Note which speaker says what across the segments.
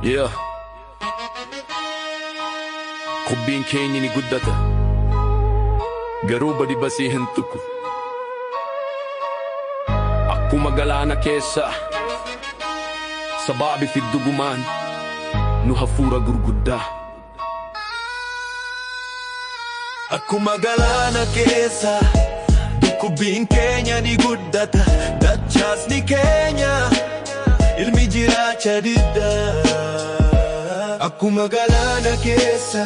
Speaker 1: Yeah. Kubbiin keenya ni guddata, garuu badi basii hin tuqu. Akkuma galaana keessa sabaabi fi dhugumaan nu hafuura gurguddaa.
Speaker 2: Akkuma galaana keessa kubbiin keenya ni guddata, dachaasni keenya ilmi jiraacha didda. Akkuma galaana keessa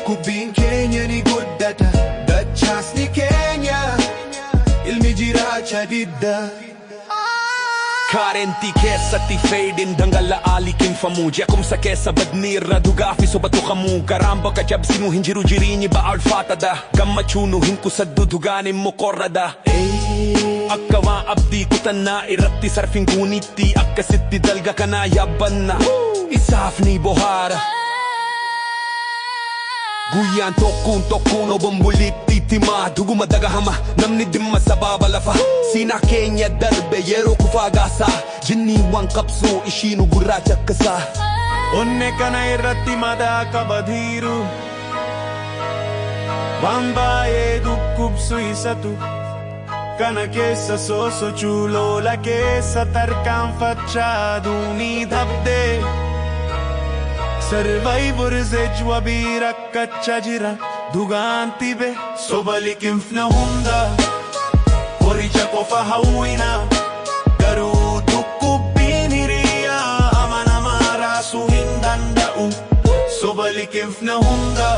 Speaker 2: kubbiin keenya ni guddata, dachaasni keenya ilmi jiraacha didda.
Speaker 3: Karentii keessatti fayyadin dhangala'aa liqimfamuu, jeequmsa keessa badni irra dhugaa fi soba tuqamuu. Garaan bakka cabsinu hin jiru, jireenyi ba'a ulfaatadha. Gammachuun hin kusaddu, dhugaan immoo qorradha. Akka waan abdii kutannaa irratti sarfin guunitti, akkasitti dalga kanaa yaabbanna, isaaf ni bohaara. Guyyaan tokkoon obombulitti timaa, dhuguma dhagahama namni dhimma sababa lafa. Siinaa keenya darbe yeroo kufaa gaasaa, jinniiwwan qabsoo ishiinu gurraacha akkasaa.
Speaker 2: Onne kana irratti madaa qabadiiru, waan baay'ee dhukkubsu isatu. Kana keessa sosochuu lola keessa tarkaanfachaa duunii dhabdee. Survivors ejwa birakkachaa jira, dhugaan tibe soba liqimfna hunda. Qoricha qofa hawwina, garuu dhukkubbiin hiriyaa amanamaa raasuu hin danda'u. Soba liqimfna hunda,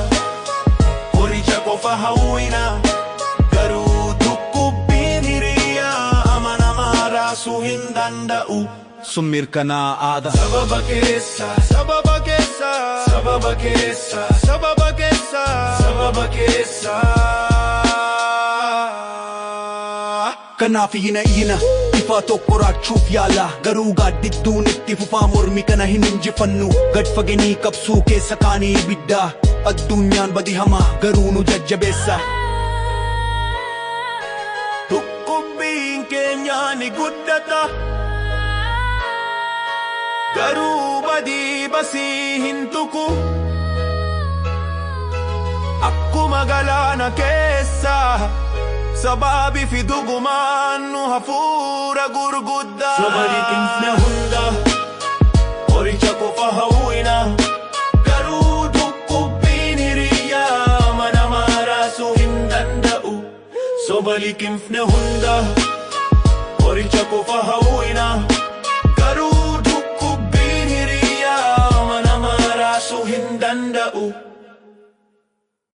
Speaker 2: qoricha qofa hawwina, garuu dhukkubbiin hiriyaa amanamaa raasuu hin danda'u.
Speaker 3: Summir kanaa aada
Speaker 2: sababa keessa, sababa keessa, sababa keessa, sababa keessa, sababa keessa.
Speaker 3: Kanaaf iyina ifa tokko raachuuf yaala, garuu gaaddidduun itti fufaa mormi kana hin injifannu. Gad fageenii qabsuu keessa kaanii ibiddaa, addunyaan badi hamaa garuu nu jajjabeessa.
Speaker 2: Dhukkubbiin keenya ni guddata, garuu badi basii hin tuqu. Akkuma galaana keessa sabaabi fi dhugumaan nu hafuura gurguddaa. Soba liqimfna hunda, qoricha qofa hawwina, garuu dhukkubbiin hiriyaa amanamaa raasuu hin danda'u. Soba liqimfna hunda, qoricha qofa hawwina, garuu dhukkubbiin hiriyaa amanamaa raasuu hin danda'u.